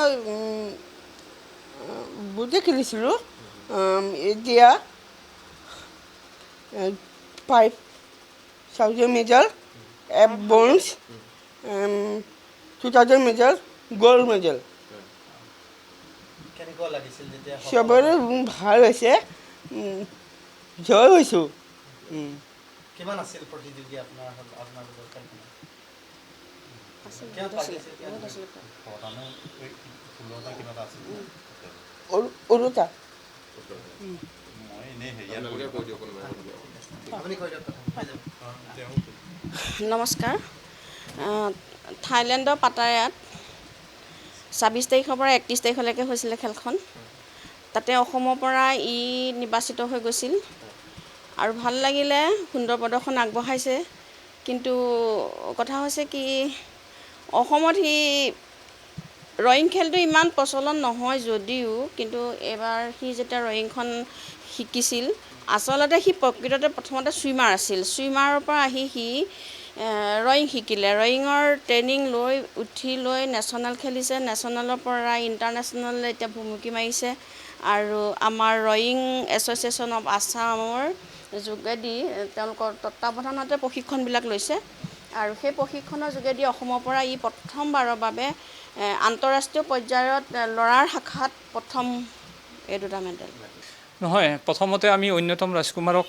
মই বুটে খেলিছিলোঁ এতিয়া 5,000 medal, bronze, 2,000 medal, gold medal. কেনেকুৱা লাগিছিল যেতিয়া চবৰে ভাল হৈছে জয় হৈছোঁ কিমান আছিল প্ৰতিযোগী আপোনাৰ আপোনালোকৰ খেলখনত ওলোটা নমস্কাৰ থাইলেণ্ডৰ পাটায়াত ২৬ তাৰিখৰ পৰা ৩১ তাৰিখলৈকে হৈছিলে খেলখন তাতে অসমৰ পৰা নিৰ্বাচিত হৈ গৈছিল আৰু ভাল লাগিলে সুন্দৰ প্ৰদৰ্শন আগবঢ়াইছে কিন্তু কথা হৈছে কি অসমত ৰয়িং খেলটো ইমান প্ৰচলন নহয় যদিও কিন্তু এবাৰ যেতিয়া ৰয়িংখন শিকিছিল আচলতে প্ৰকৃততে প্ৰথমতে ছুইমাৰ আছিল ছুইমাৰৰ পৰা আহি ৰয়িং শিকিলে ৰয়িঙৰ ট্ৰেইনিং লৈ উঠি লৈ নেশ্যনেল খেলিছে নেশ্যনেলৰ পৰা ইণ্টাৰনেশ্যনেল এতিয়া ভুমুকি মাৰিছে আৰু আমাৰ ৰয়িং এছ'চিয়েশ্যন অফ আছামৰ যোগেদি তেওঁলোকৰ তত্ত্বাৱধানতে প্ৰশিক্ষণবিলাক লৈছে আৰু সেই প্ৰশিক্ষণৰ যোগেদি অসমৰ পৰা প্ৰথমবাৰৰ বাবে আন্তঃৰাষ্ট্ৰীয় পৰ্যায়ত ল'ৰাৰ শাখাত প্ৰথম এই দুটা মেডেল নহয় প্ৰথমতে আমি অন্যতম ৰাজকুমাৰক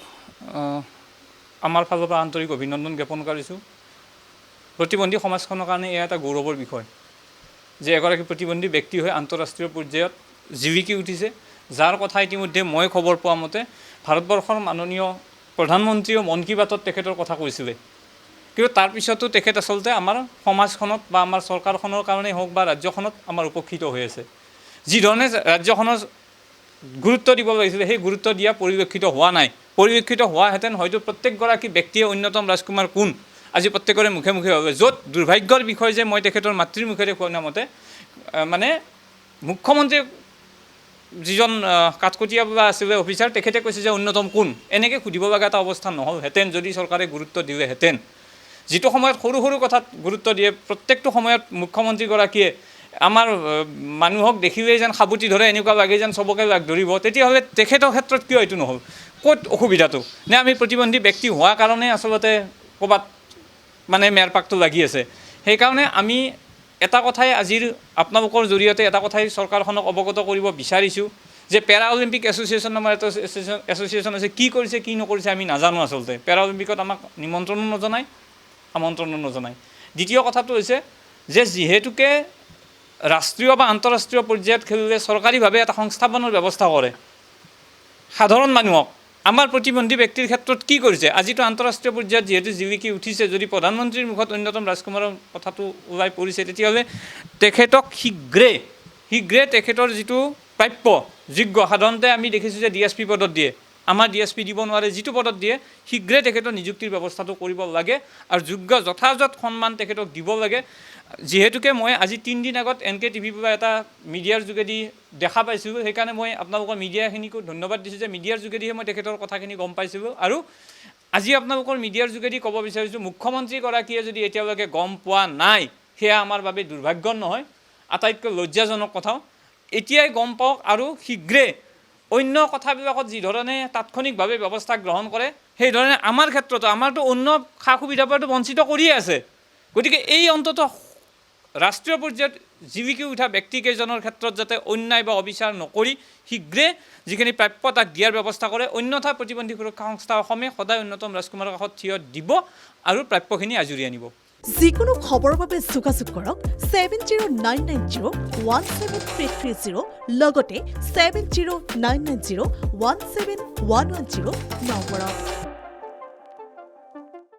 আমাৰ ফালৰ পৰা আন্তৰিক অভিনন্দন জ্ঞাপন কৰিছোঁ প্ৰতিবন্ধী সমাজখনৰ কাৰণে এয়া এটা গৌৰৱৰ বিষয় যে এগৰাকী প্ৰতিবন্ধী ব্যক্তি হৈ আন্তঃৰাষ্ট্ৰীয় পৰ্যায়ত জিলিকি উঠিছে যাৰ কথা ইতিমধ্যে মই খবৰ পোৱা মতে ভাৰতবৰ্ষৰ মাননীয় প্ৰধানমন্ত্ৰীয়ে মন কী বাতত তেখেতৰ কথা কৈছিলে কিন্তু তাৰপিছতো তেখেত আচলতে আমাৰ সমাজখনত বা আমাৰ চৰকাৰখনৰ কাৰণেই হওক বা ৰাজ্যখনত আমাৰ উপকৃত হৈ আছে যিধৰণে ৰাজ্যখনৰ গুৰুত্ব দিব লাগিছিলে সেই গুৰুত্ব দিয়া পৰিলক্ষিত হোৱা নাই পৰিলক্ষিত হোৱাহেঁতেন হয়তো প্ৰত্যেকগৰাকী ব্যক্তিয়ে অন্যতম ৰাজকুমাৰ কোন আজি প্ৰত্যেকৰে মুখে মুখে ভাবে য'ত দুৰ্ভাগ্যৰ বিষয় যে মই তেখেতৰ মাতৃৰ মুখেৰে কোৱা মতে মানে মুখ্যমন্ত্ৰী যিজন কাঠকটীয়া আছিলে অফিচাৰ তেখেতে কৈছে যে অন্যতম কোন এনেকৈ সুধিব লগা এটা অৱস্থা নহ'লহেঁতেন যদি চৰকাৰে গুৰুত্ব দিলেহেঁতেন যিটো সময়ত সৰু সৰু কথাত গুৰুত্ব দিয়ে প্ৰত্যেকটো সময়ত মুখ্যমন্ত্ৰীগৰাকীয়ে আমাৰ মানুহক দেখিলেই যেন সাবুতি ধৰে এনেকুৱা লাগে যেন চবকে লাগ ধৰিব তেতিয়াহ'লে তেখেতৰ ক্ষেত্ৰত কিয় এইটো নহ'ল ক'ত অসুবিধাটো নে আমি প্ৰতিবন্ধী ব্যক্তি হোৱা কাৰণে আচলতে ক'ৰবাত মানে মেৰপাকটো লাগি আছে সেইকাৰণে আমি এটা কথাই আজিৰ আপোনালোকৰ জৰিয়তে এটা কথাই চৰকাৰখনক অৱগত কৰিব বিচাৰিছোঁ যে পেৰা অলিম্পিক এছ'চিয়েশ্যন নামৰ এটা এছ'চিয়েশ্যন আছে কি কৰিছে কি নকৰিছে আমি নাজানো আচলতে পেৰা অলিম্পিকত আমাক নিমন্ত্ৰণো নজনায় আমন্ত্ৰণো নজনায় দ্বিতীয় কথাটো হৈছে যে যিহেতুকে ৰাষ্ট্ৰীয় বা আন্তঃৰাষ্ট্ৰীয় পৰ্যায়ত খেলিলে চৰকাৰীভাৱে এটা সংস্থাপনৰ ব্যৱস্থা কৰে সাধাৰণ মানুহক আমাৰ প্ৰতিবন্ধী ব্যক্তিৰ ক্ষেত্ৰত কি কৰিছে আজিতো আন্তঃৰাষ্ট্ৰীয় পৰ্যায়ত যিহেতু জিলিকি উঠিছে যদি প্ৰধানমন্ত্ৰীৰ মুখত অন্যতম ৰাজকুমাৰৰ কথাটো ওলাই পৰিছে তেতিয়াহ'লে তেখেতক শীঘ্ৰে তেখেতৰ যিটো প্ৰাপ্য যোগ্য সাধাৰণতে আমি দেখিছোঁ যে DSP পদত দিয়ে আমাৰ DSP দিব নোৱাৰে যিটো পদত দিয়ে শীঘ্ৰে তেখেতৰ নিযুক্তিৰ ব্যৱস্থাটো কৰিব লাগে আৰু যোগ্য যথাযথ সন্মান তেখেতক দিব লাগে যিহেতুকে মই আজি 3 দিন আগত NKTV পৰা এটা মিডিয়াৰ যোগেদি দেখা পাইছিলোঁ সেইকাৰণে মই আপোনালোকৰ মিডিয়াখিনিকো ধন্যবাদ দিছোঁ যে মিডিয়াৰ যোগেদিহে মই তেখেতৰ কথাখিনি গম পাইছিলোঁ আৰু আজি আপোনালোকৰ মিডিয়াৰ যোগেদি ক'ব বিচাৰিছোঁ মুখ্যমন্ত্ৰীগৰাকীয়ে যদি এতিয়ালৈকে গম পোৱা নাই সেয়া আমাৰ বাবে দুৰ্ভাগ্যৰ নহয় আটাইতকৈ লজ্জাজনক কথাও এতিয়াই গম পাওক আৰু শীঘ্ৰে অন্য কথাবিলাকত যিধৰণে তাৎক্ষণিকভাৱে ব্যৱস্থা গ্ৰহণ কৰে সেইধৰণে আমাৰ ক্ষেত্ৰতো আমাৰতো অন্য সা সুবিধাৰ পৰাতো বঞ্চিত কৰিয়ে আছে গতিকে এই অন্ততঃ ৰাষ্ট্ৰীয় পৰ্যায়ত জিলিকি উঠা ব্যক্তিকেইজনৰ ক্ষেত্ৰত যাতে অন্যায় বা অবিচাৰ নকৰি শীঘ্ৰে যিখিনি প্ৰাপ্য তাক দিয়াৰ ব্যৱস্থা কৰে অন্যথা প্ৰতিবন্ধী সুৰক্ষা সংস্থা অসমে সদায় অন্যতম ৰাজকুমাৰৰ কাষত থিয় দিব আৰু প্ৰাপ্যখিনি আজুৰি আনিব যিকোনো খবৰৰ বাবে যোগাযোগ কৰক 7099017330 লগতে 7099017110 নম্বৰত